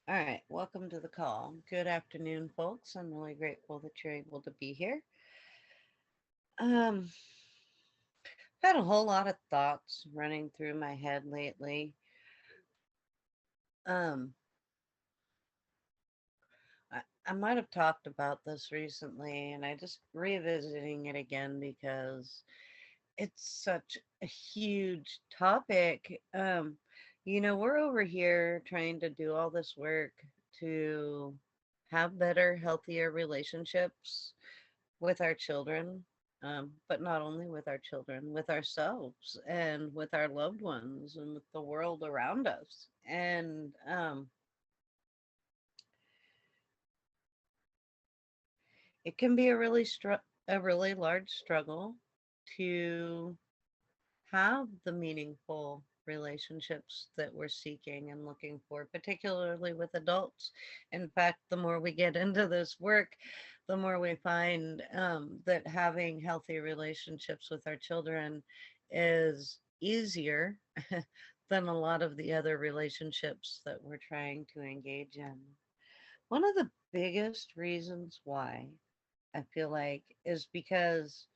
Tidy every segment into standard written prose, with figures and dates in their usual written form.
All right, welcome to the call. Good afternoon, folks. I'm really grateful that you're able to be here. Um, had a whole lot of thoughts running through my head lately. Um, I might have talked about this recently, and I just revisiting it again because it's such a huge topic. We're over here trying to do all this work to have better, healthier relationships with our children, but not only with our children, with ourselves and with our loved ones and with the world around us. And it can be a really large struggle to have the meaningful relationships that we're seeking and looking for, particularly with adults. In fact, the more we get into this work, the more we find that having healthy relationships with our children is easier than a lot of the other relationships that we're trying to engage in. One of the biggest reasons why I feel like is because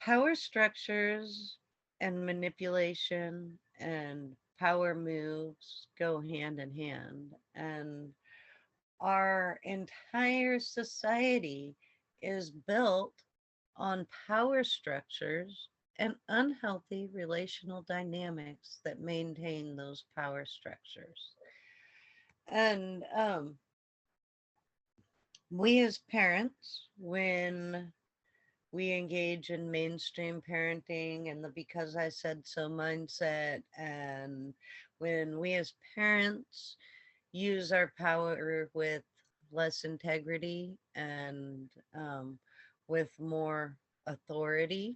power structures and manipulation and power moves go hand in hand. And our entire society is built on power structures and unhealthy relational dynamics that maintain those power structures. And we as parents, when we engage in mainstream parenting and the because I said so mindset. And when we as parents use our power with less integrity and with more authority,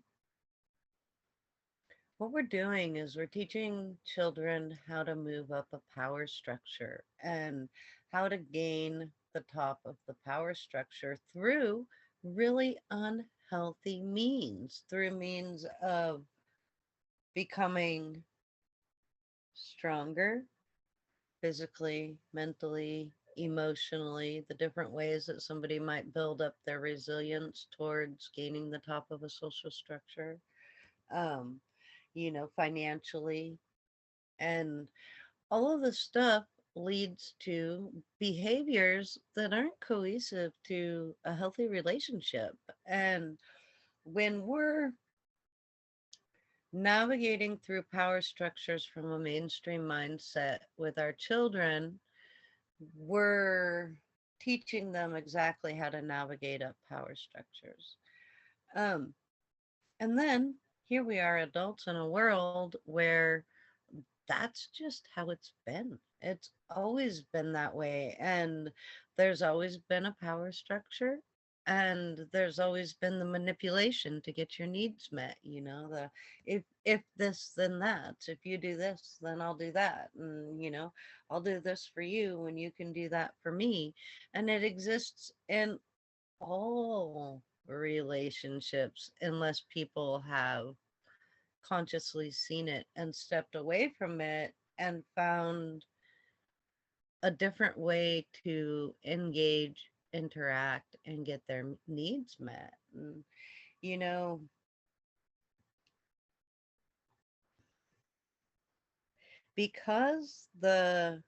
what we're doing is we're teaching children how to move up a power structure and how to gain the top of the power structure through really unhealthy means, through means of becoming stronger physically, mentally, emotionally, the different ways that somebody might build up their resilience towards gaining the top of a social structure, um, financially. And all of this stuff leads to behaviors that aren't cohesive to a healthy relationship. And when we're navigating through power structures from a mainstream mindset with our children, we're teaching them exactly how to navigate up power structures. Um, and then here we are, adults in a world where that's just how it's been. It's always been that way. And there's always been a power structure. And there's always been the manipulation to get your needs met, the if this then that. If you do this, then I'll do that. And I'll do this for you when you can do that for me. And it exists in all relationships unless people have consciously seen it and stepped away from it and found a different way to engage, interact, and get their needs met. And, you know, because the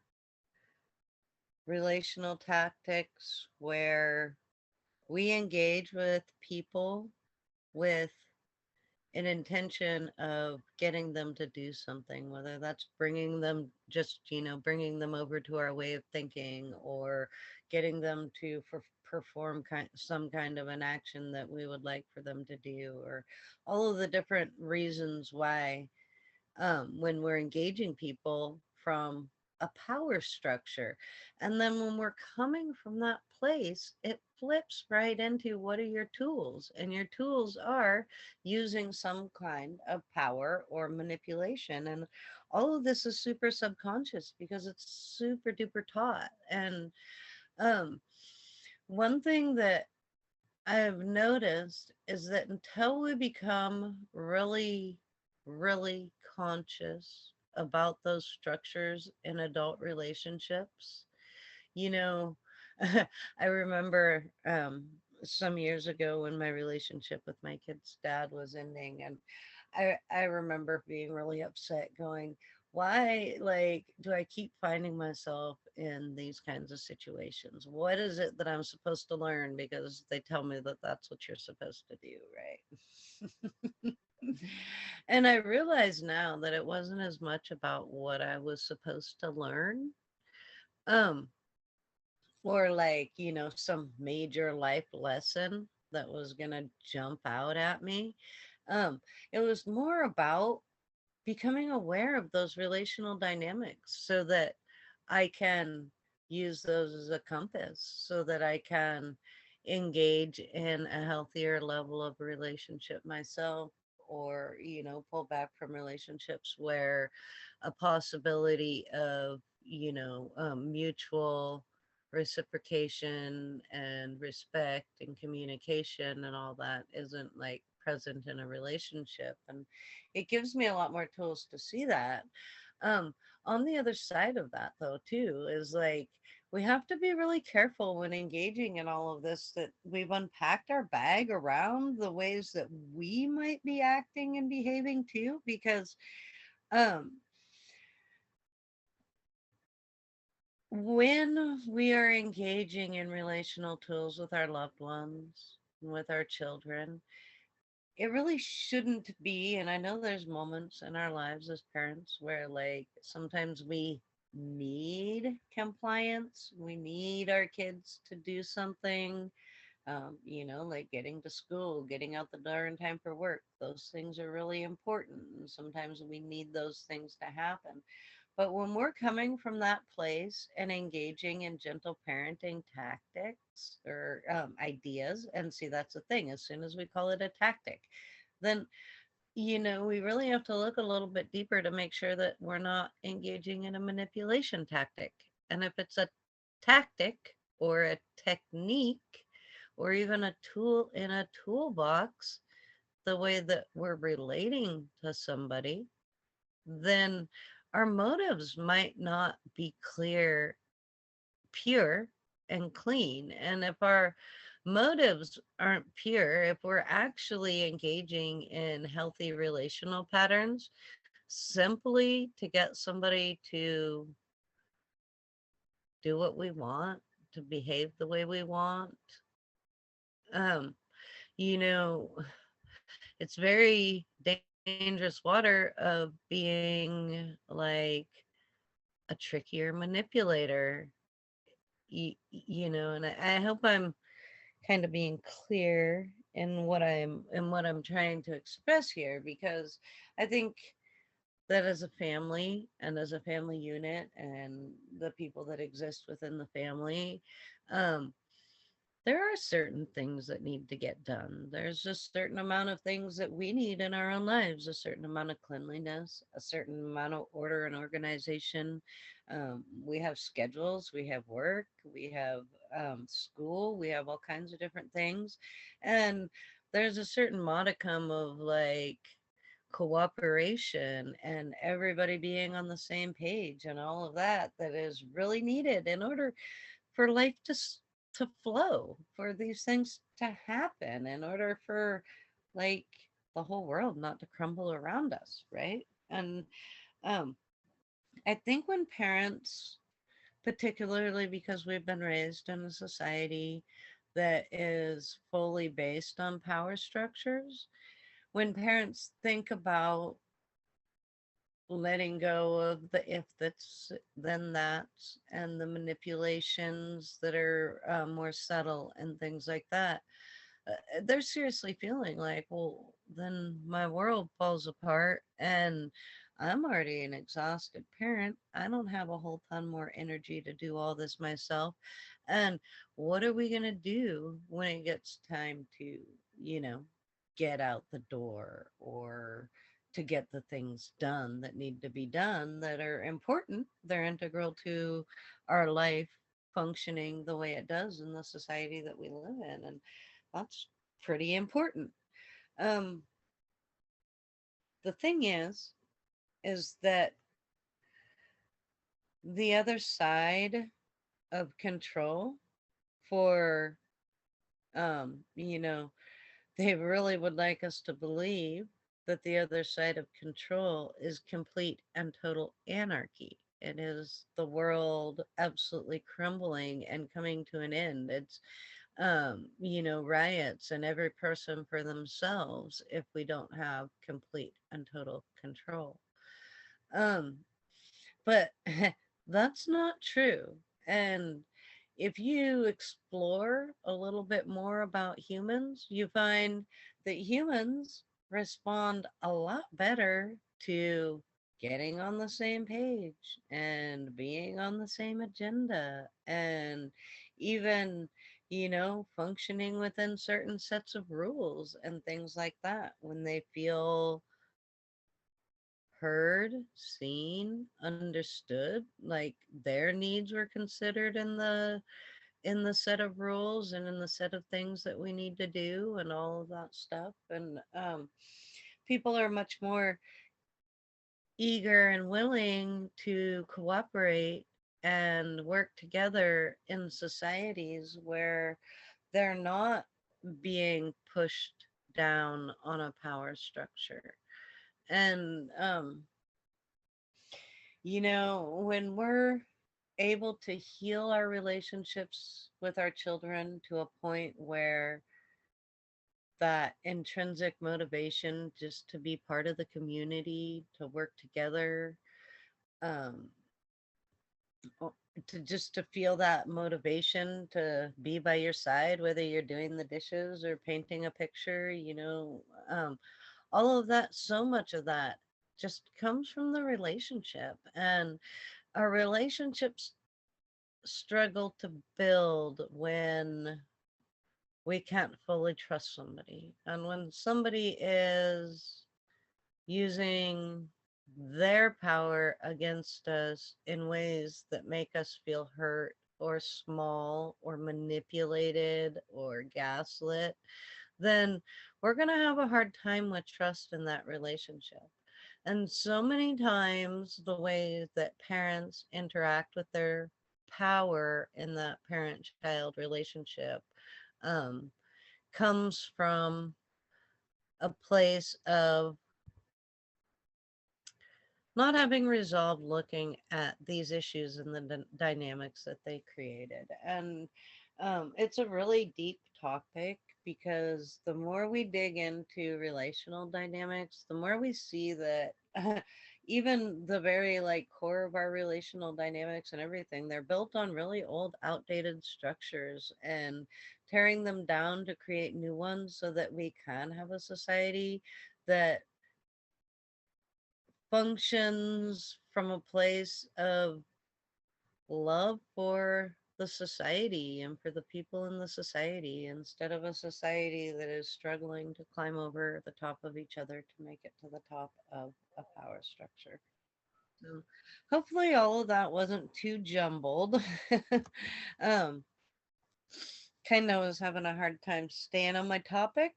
relational tactics where we engage with people with an intention of getting them to do something, whether that's bringing them just, bringing them over to our way of thinking or getting them to perform some kind of an action that we would like for them to do, or all of the different reasons why when we're engaging people from a power structure. And then when we're coming from that place, it flips right into what are your tools? And your tools are using some kind of power or manipulation. And all of this is super subconscious because it's super duper taught. And um, one thing that I've noticed is that until we become really, really conscious about those structures in adult relationships. You know, I remember some years ago when my relationship with my kid's dad was ending, and I remember being really upset, going, "Why, like, do I keep finding myself in these kinds of situations? What is it that I'm supposed to learn? Because they tell me that that's what you're supposed to do, right?" And I realize now that it wasn't as much about what I was supposed to learn. Um, or like, some major life lesson that was going to jump out at me. Um, it was more about becoming aware of those relational dynamics so that I can use those as a compass, so that I can engage in a healthier level of relationship myself, or, pull back from relationships where a possibility of, mutual reciprocation and respect and communication and all that isn't like present in a relationship. And it gives me a lot more tools to see that. Um, on the other side of that, though, too, is like we have to be really careful when engaging in all of this, that we've unpacked our bag around the ways that we might be acting and behaving too, because um, when we are engaging in relational tools with our loved ones, with our children, it really shouldn't be. And I know there's moments in our lives as parents where, like, sometimes we need compliance. We need our kids to do something, like getting to school, getting out the door in time for work. Those things are really important. And sometimes we need those things to happen. But when we're coming from that place and engaging in gentle parenting tactics or ideas, and see, that's the thing, as soon as we call it a tactic, then, we really have to look a little bit deeper to make sure that we're not engaging in a manipulation tactic. And if it's a tactic or a technique or even a tool in a toolbox, the way that we're relating to somebody, then our motives might not be clear, pure, and clean. And if our motives aren't pure, if we're actually engaging in healthy relational patterns simply to get somebody to do what we want, to behave the way we want, um, you know, it's very dangerous water of being like a trickier manipulator. And I hope I'm kind of being clear in what I'm trying to express here, because I think that as a family and as a family unit and the people that exist within the family, um, there are certain things that need to get done. There's a certain amount of things that we need in our own lives, a certain amount of cleanliness, a certain amount of order and organization. We have schedules, we have work, we have school, we have all kinds of different things. And there's a certain modicum of like cooperation and everybody being on the same page and all of that that is really needed in order for life to flow, for these things to happen, in order for like the whole world not to crumble around us, right? And um I think when parents, particularly because we've been raised in a society that is fully based on power structures, when parents think about letting go of the if that's then that's and the manipulations that are more subtle and things like that, they're seriously feeling like, well, then my world falls apart and I'm already an exhausted parent. I don't have a whole ton more energy to do all this myself. And what are we going to do when it gets time to, you know, get out the door, or to get the things done that need to be done, that are important? They're integral to our life functioning the way it does in the society that we live in. And that's pretty important. Um, the thing is that the other side of control for, you know, they really would like us to believe that the other side of control is complete and total anarchy. It is the world absolutely crumbling and coming to an end. It's, riots and every person for themselves if we don't have complete and total control. Um, but that's not true. And if you explore a little bit more about humans, you find that humans respond a lot better to getting on the same page and being on the same agenda and even, functioning within certain sets of rules and things like that when they feel heard, seen, understood, like their needs were considered in the set of rules and in the set of things that we need to do and all of that stuff. And people are much more eager and willing to cooperate and work together in societies where they're not being pushed down on a power structure. And when we're able to heal our relationships with our children to a point where that intrinsic motivation just to be part of the community, to work together, um, o- to just to feel that motivation to be by your side, whether you're doing the dishes or painting a picture, all of that, so much of that just comes from the relationship. And our relationships struggle to build when we can't fully trust somebody. And when somebody is using their power against us in ways that make us feel hurt or small or manipulated or gaslit, then we're going to have a hard time with trust in that relationship. And so many times, the way that parents interact with their power in that parent child relationship um, comes from a place of not having resolved looking at these issues and the dynamics that they created. And it's a really deep topic because the more we dig into relational dynamics, the more we see that even the very like core of our relational dynamics and everything, they're built on really old, outdated structures, and tearing them down to create new ones so that we can have a society that functions from a place of love for the society and for the people in the society instead of a society that is struggling to climb over the top of each other to make it to the top of a power structure. So hopefully all of that wasn't too jumbled. um, Kind of was having a hard time staying on my topic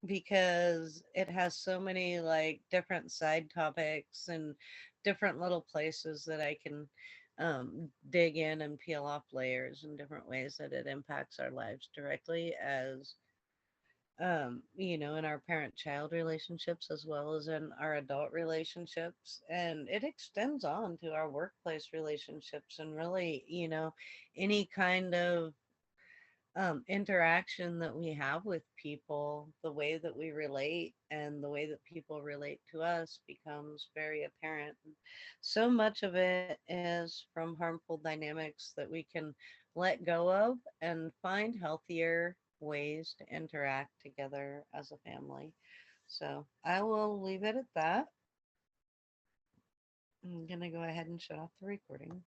because it has so many like different side topics and different little places that I can dig in and peel off layers in different ways that it impacts our lives directly as in our parent child relationships as well as in our adult relationships, and it extends on to our workplace relationships and really any kind of interaction that we have with people, the way that we relate and the way that people relate to us becomes very apparent. So much of it is from harmful dynamics that we can let go of and find healthier ways to interact together as a family. So I will leave it at that. I'm going to go ahead and shut off the recording.